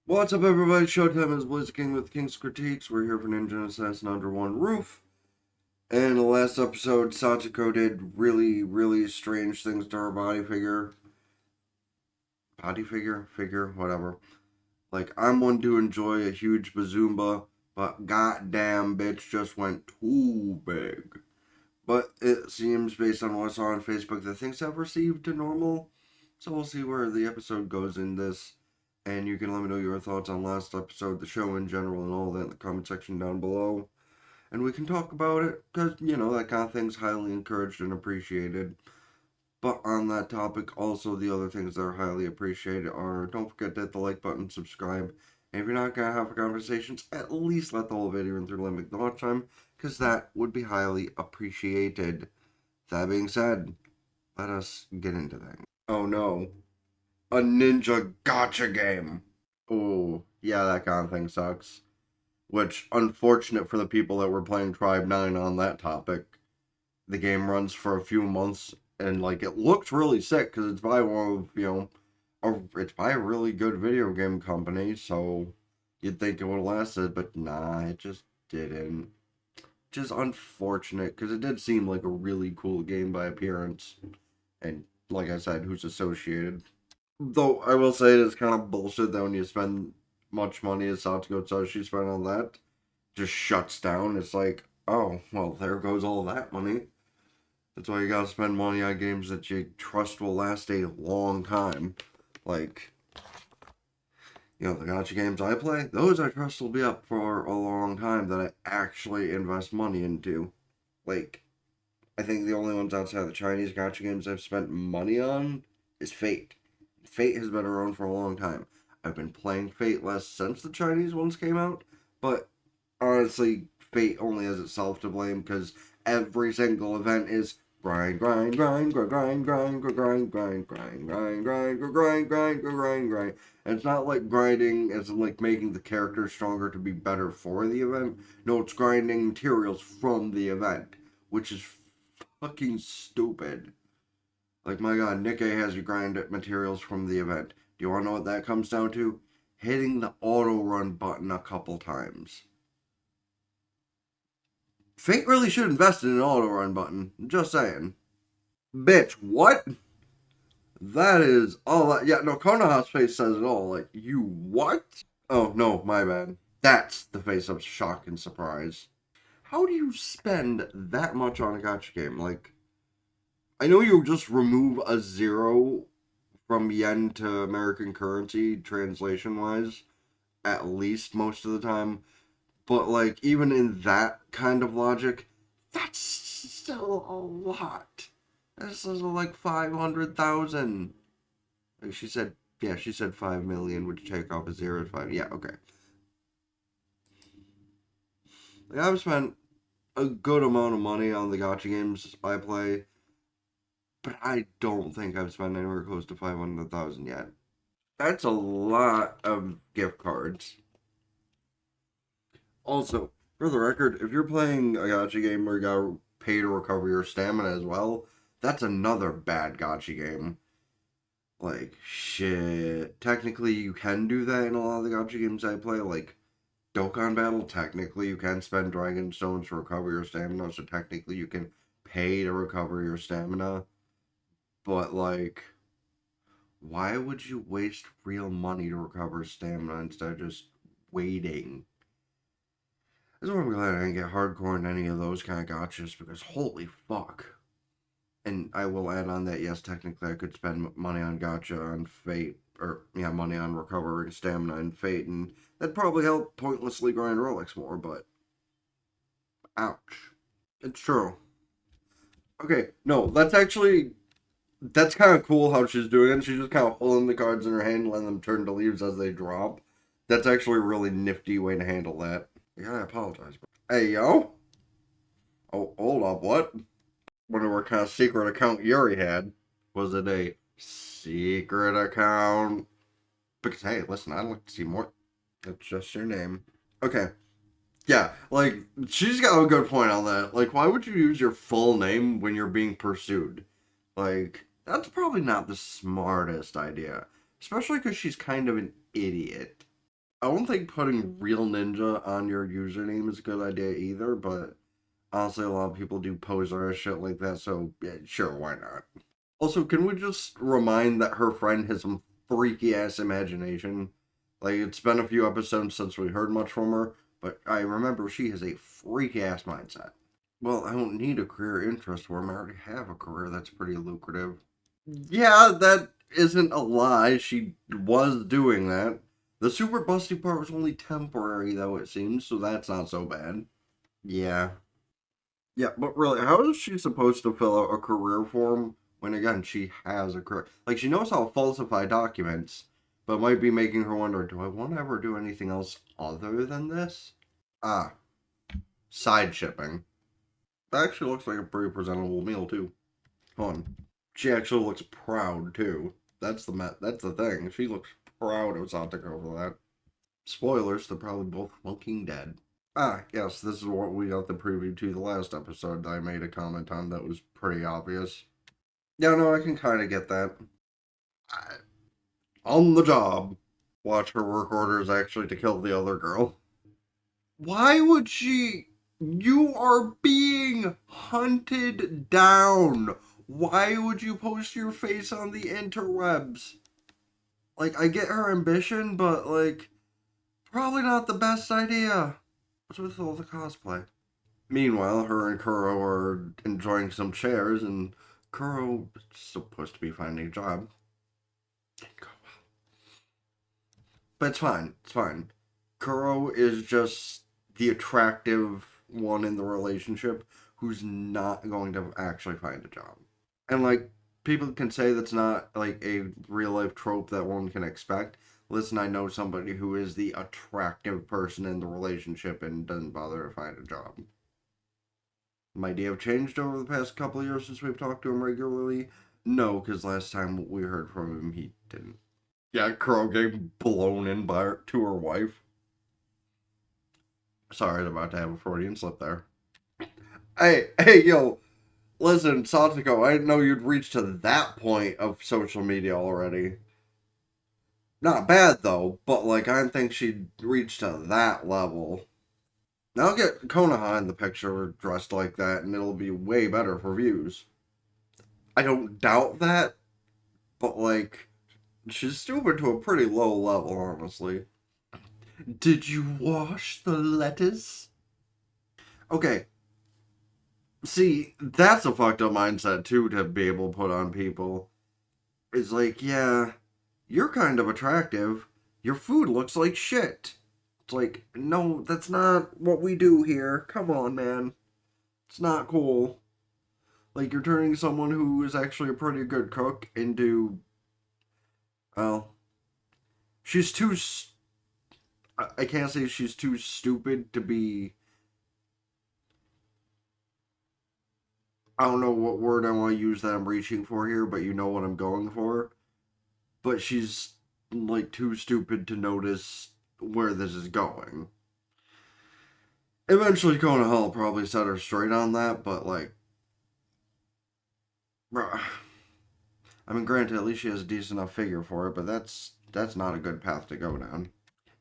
What's up, everybody? Showtime is Blizz King with King's Critiques. We're here for Ninja and Assassin Under One Roof. And in the last episode, Satsuko did really strange things to her body figure. Figure, whatever. Like, I'm one to enjoy a huge bazumba, but goddamn bitch just went too big. But it seems, based on what I saw on Facebook, that things have received to normal. So we'll see where the episode goes in this. And you can let me know your thoughts on last episode, the show in general, and all that in the comment section down below. And we can talk about it, because, that kind of thing's highly encouraged and appreciated. But on that topic, also the other things that are highly appreciated are don't forget to hit the like button, subscribe. And if you're not going to have conversations, at least let the whole video run through limit the watch time, because that would be highly appreciated. That being said, let us get into things. Oh no, a ninja gotcha game. Oh, yeah, that kind of thing sucks. Which, unfortunate for the people that were playing Tribe 9 on that topic. The game runs for a few months, and, it looks really sick, because it's by one of, it's by a really good video game company, so you'd think it would have lasted, but nah, it just didn't. Just unfortunate, because it did seem like a really cool game by appearance, and, like I said, who's associated. Though I will say it is kind of bullshit that when you spend much money as Satsuko says she spent on that, just shuts down. It's like, oh, well, there goes all that money. That's why you gotta spend money on games that you trust will last a long time. Like, the gacha games I play, those I trust will be up for a long time that I actually invest money into. Like, I think the only ones outside of the Chinese gacha games I've spent money on is Fate. Fate has been around for a long time. I've been playing Fate less since the Chinese ones came out, but honestly, Fate only has itself to blame because every single event is grind. And it's not like grinding as in like making the character stronger to be better for the event. No, it's grinding materials from the event, which is fucking stupid. Like, my god, Nikkei has you grind materials from the event. Do you want to know what that comes down to? Hitting the auto run button a couple times. Fate really should invest in an auto run button. Just saying. Bitch, what? That is all that. Yeah, no, Konoha's face says it all. Like, you what? Oh, no, my bad. That's the face of shock and surprise. How do you spend that much on a gacha game? Like, I know you just remove a zero from yen to American currency, translation wise, at least most of the time. But, like, even in that kind of logic, that's still a lot. This is like 500,000. Like she said, yeah, she said 5 million, would you take off a zero at 5? Yeah, okay. Like, I've spent a good amount of money on the gacha games I play, but I don't think I've spent anywhere close to 500,000 yet. That's a lot of gift cards. Also, for the record, if you're playing a gacha game where you gotta pay to recover your stamina as well, that's another bad gacha game. Like, shit. Technically, you can do that in a lot of the gacha games I play. Like, Dokkan Battle, technically, you can spend Dragon Stones to recover your stamina, so technically, you can pay to recover your stamina. But, like, why would you waste real money to recover stamina instead of just waiting? That's why I'm glad I didn't get hardcore in any of those kind of gachas because holy fuck. And I will add on that, yes, technically I could spend money on gacha on Fate, or, yeah, money on recovering stamina and Fate, and that'd probably help pointlessly grind relics more, but ouch. It's true. Okay, no, that's kind of cool how she's doing it. She's just kind of holding the cards in her hand and letting them turn to leaves as they drop. That's actually a really nifty way to handle that. Yeah, I apologize. Hey, yo. Oh, hold up, what? Wonder what kind of secret account Yuri had. Was it a secret account? Because, hey, listen, I'd like to see more. That's just your name. Okay. Yeah, like, she's got a good point on that. Like, why would you use your full name when you're being pursued? Like, that's probably not the smartest idea. Especially because she's kind of an idiot. I don't think putting real ninja on your username is a good idea either, but honestly, a lot of people do poser shit like that, so yeah, sure, why not? Also, can we just remind that her friend has some freaky ass imagination? Like, it's been a few episodes since we heard much from her, but I remember she has a freaky ass mindset. Well, I don't need a career interest for him. I already have a career that's pretty lucrative. Yeah, that isn't a lie. She was doing that. The super busty part was only temporary, though, it seems, so that's not so bad. Yeah. Yeah, but really, how is she supposed to fill out a career form when, again, she has a career? Like, she knows how to falsify documents, but might be making her wonder, do I want to ever do anything else other than this? Ah, side shipping. That actually looks like a pretty presentable meal, too. Hold on. She actually looks proud, too. That's the thing. She looks proud of Satoko for that. Spoilers, they're probably both fucking dead. Ah, yes, this is what we got the preview to the last episode that I made a comment on that was pretty obvious. Yeah, no, I can kind of get that. I, on the job. Watch her work orders actually to kill the other girl. Why would she? You are being hunted down. Why would you post your face on the interwebs? Like, I get her ambition, but, like, probably not the best idea. What's with all the cosplay? Meanwhile, her and Kuro are enjoying some chairs, and Kuro is supposed to be finding a job. Didn't go well. But it's fine. It's fine. Kuro is just the attractive one in the relationship who's not going to actually find a job. And, like, people can say that's not, like, a real life trope that one can expect. Listen, I know somebody who is the attractive person in the relationship and doesn't bother to find a job. Might he have changed over the past couple of years since we've talked to him regularly? No, because last time we heard from him, he didn't. Yeah, Kuro getting blown in by to her wife. Sorry, I was about to have a Freudian slip there. Hey, yo, listen, Satoko, I didn't know you'd reached to that point of social media already. Not bad, though, but, like, I didn't think she'd reached to that level. Now I'll get Konoha in the picture dressed like that, and it'll be way better for views. I don't doubt that, but, like, she's stupid to a pretty low level, honestly. Did you wash the lettuce? Okay, see, that's a fucked up mindset, too, to be able to put on people. It's like, yeah, you're kind of attractive. Your food looks like shit. It's like, no, that's not what we do here. Come on, man. It's not cool. Like, you're turning someone who is actually a pretty good cook into, well, she's too. I can't say she's too stupid to be. I don't know what word I want to use that I'm reaching for here, but you know what I'm going for. But she's, like, too stupid to notice where this is going. Eventually, Konoha will probably set her straight on that, but, like, bruh. I mean, granted, at least she has a decent enough figure for it, but that's not a good path to go down.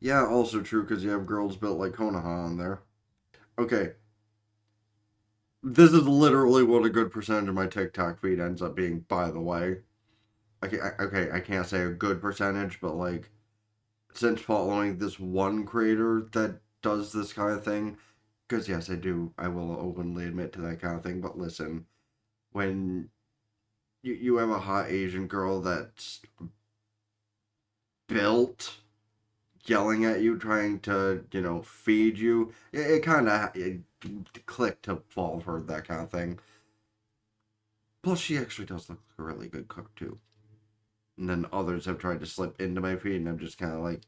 Yeah, also true because you have girls built like Konoha on there. Okay, this is literally what a good percentage of my TikTok feed ends up being. By the way, okay, I can't say a good percentage, but like since following this one creator that does this kind of thing, because yes, I do, I will openly admit to that kind of thing. But listen, when you have a hot Asian girl that's built yelling at you, trying to, feed you. It kind of clicked to fall for that kind of thing. Plus, she actually does look like a really good cook, too. And then others have tried to slip into my feed, and I'm just kind of like,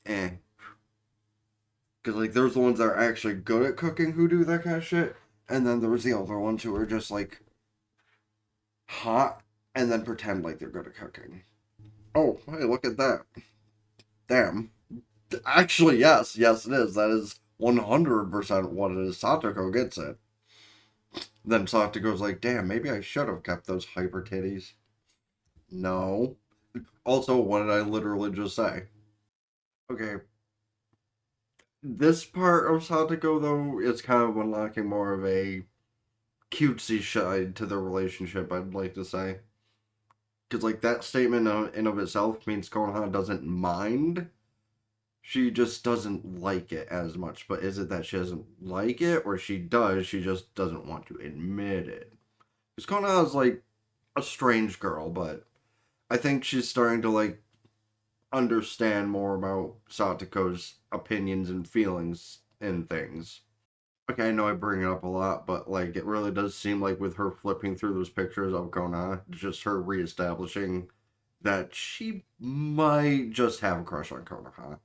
eh. Because, like, there's the ones that are actually good at cooking who do that kind of shit. And then there's the other ones who are just, like, hot and then pretend like they're good at cooking. Oh, hey, look at that. Damn. Actually, yes, it is. That is 100% what it is. Satoko gets it. Then Satoko's like, damn, maybe I should have kept those hyper titties. No. Also, what did I literally just say? Okay, this part of Satoko though is kind of unlocking more of a cutesy side to the relationship. I'd like to say, because like that statement in of itself means Konoha doesn't mind. She just doesn't like it as much. But is it that she doesn't like it, or she does? She just doesn't want to admit it. Because Konoha is like a strange girl, but I think she's starting to like understand more about Satoko's opinions and feelings and things. Okay, I know I bring it up a lot, but like it really does seem like with her flipping through those pictures of Konoha, just her reestablishing that she might just have a crush on Konoha.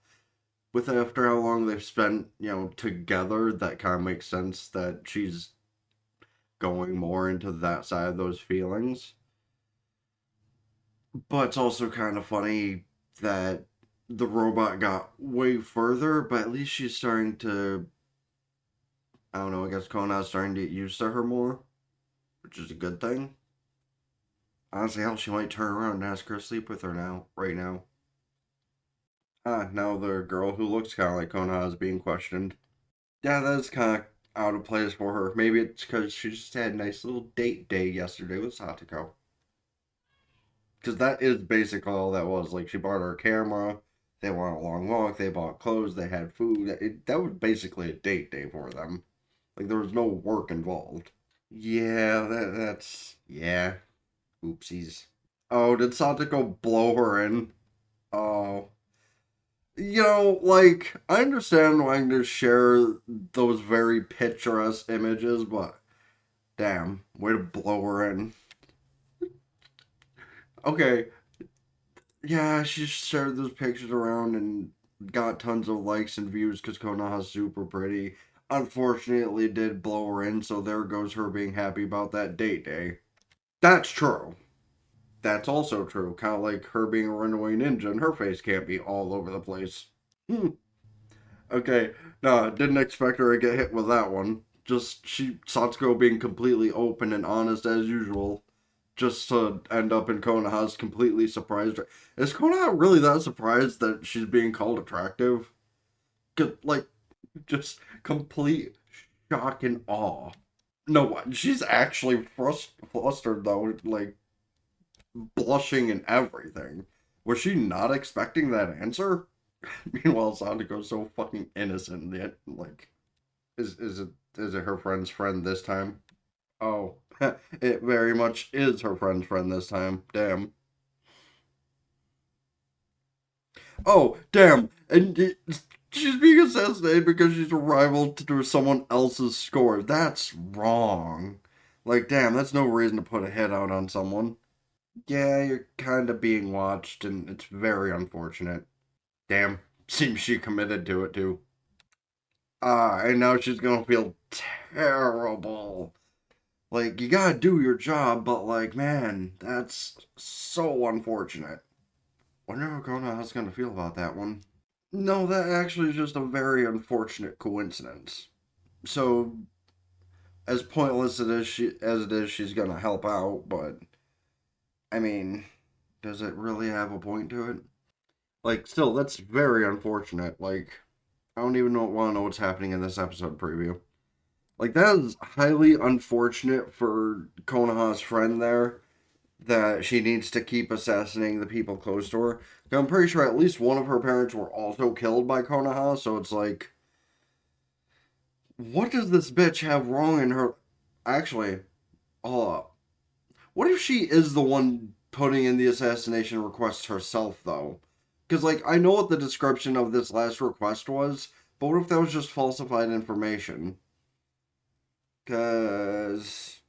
With after how long they've spent, together, that kind of makes sense that she's going more into that side of those feelings. But it's also kind of funny that the robot got way further, but at least she's starting to, I don't know, I guess Kona's starting to get used to her more, which is a good thing. Honestly, hell, she might turn around and ask her to sleep with her now, right now. Now the girl who looks kind of like Kona is being questioned. Yeah, that's kind of out of place for her. Maybe it's because she just had a nice little date day yesterday with Satoko. Because that is basically all that was. Like, she bought her a camera, they went on a long walk, they bought clothes, they had food. That was basically a date day for them. Like, there was no work involved. Yeah, yeah. Oopsies. Oh, did Satoko blow her in? Oh. Like, I understand wanting to share those very picturesque images, but damn, way to blow her in. Okay, yeah, she shared those pictures around and got tons of likes and views because Konoha's super pretty. Unfortunately, it did blow her in, so there goes her being happy about that date day. That's true. That's also true. Kind of like her being a runaway ninja and her face can't be all over the place. Hmm. Okay, no, didn't expect her to get hit with that one. Just Satsuko being completely open and honest as usual, just to end up in Konoha's completely surprised. Is Konoha really that surprised that she's being called attractive? Like, just complete shock and awe. No, she's actually flustered though, like blushing and everything. Was she not expecting that answer? Meanwhile, Sadako's so fucking innocent yet, like, is it her friend's friend this time? Oh, it very much is her friend's friend this time. Damn. Oh, damn. She's being assassinated because she's a rival to someone else's score. That's wrong. Like, damn, that's no reason to put a hit out on someone. Yeah, you're kind of being watched, and it's very unfortunate. Damn. Seems she committed to it, too. And now she's gonna feel terrible. Like, you gotta do your job, but, like, man, that's so unfortunate. Wonder how Konoha's gonna feel about that one. No, that actually is just a very unfortunate coincidence. So, as pointless as it is, she's gonna help out, but I mean, does it really have a point to it? Like, still, that's very unfortunate. Like, I don't even want to know what's happening in this episode preview. Like, that is highly unfortunate for Konoha's friend there, that she needs to keep assassinating the people close to her. I'm pretty sure at least one of her parents were also killed by Konoha, so it's like, what does this bitch have wrong in her? Actually, uh, what if she is the one putting in the assassination request herself, though? Because, like, I know what the description of this last request was, but what if that was just falsified information? Because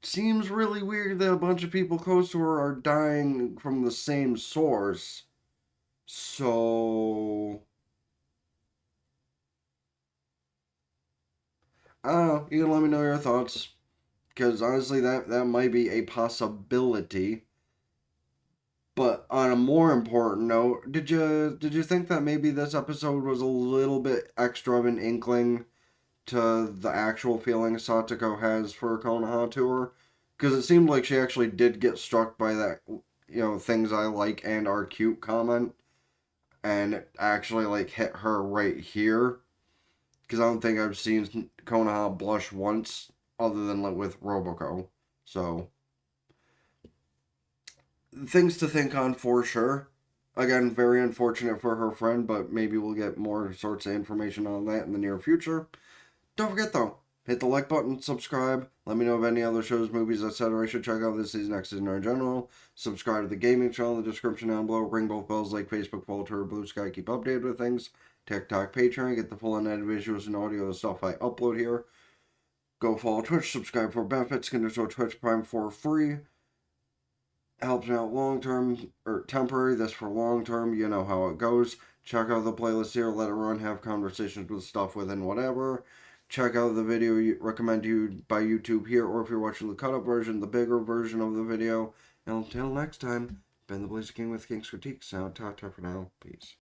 seems really weird that a bunch of people close to her are dying from the same source. So, I don't know. You can let me know your thoughts. Because honestly, that might be a possibility. But on a more important note, did you think that maybe this episode was a little bit extra of an inkling to the actual feeling Satoko has for Konoha to her? Because it seemed like she actually did get struck by that, things I like and are cute comment. and it actually like hit her right here. Because I don't think I've seen Konoha blush once, other than like with Roboco. So things to think on for sure. Again, very unfortunate for her friend, but maybe we'll get more sorts of information on that in the near future. Don't forget though, hit the like button, subscribe. Let me know of any other shows, movies, etc. I should check out this season, next season, or in general. Subscribe to the gaming channel in the description down below. Ring both bells like Facebook, follow Twitter, Blue Sky. Keep updated with things. TikTok, Patreon. Get the full unedited visuals and audio of the stuff I upload here. Go follow Twitch. Subscribe for benefits. Can do Twitch Prime for free. Helps me out long term or temporary. This for long term. You know how it goes. Check out the playlist here. Let it run. Have conversations with stuff within whatever. Check out the video recommended to you by YouTube here, or if you're watching the cut up version, the bigger version of the video. And until next time, been the Blazer King with King's Critique. Sound ta for now. Peace.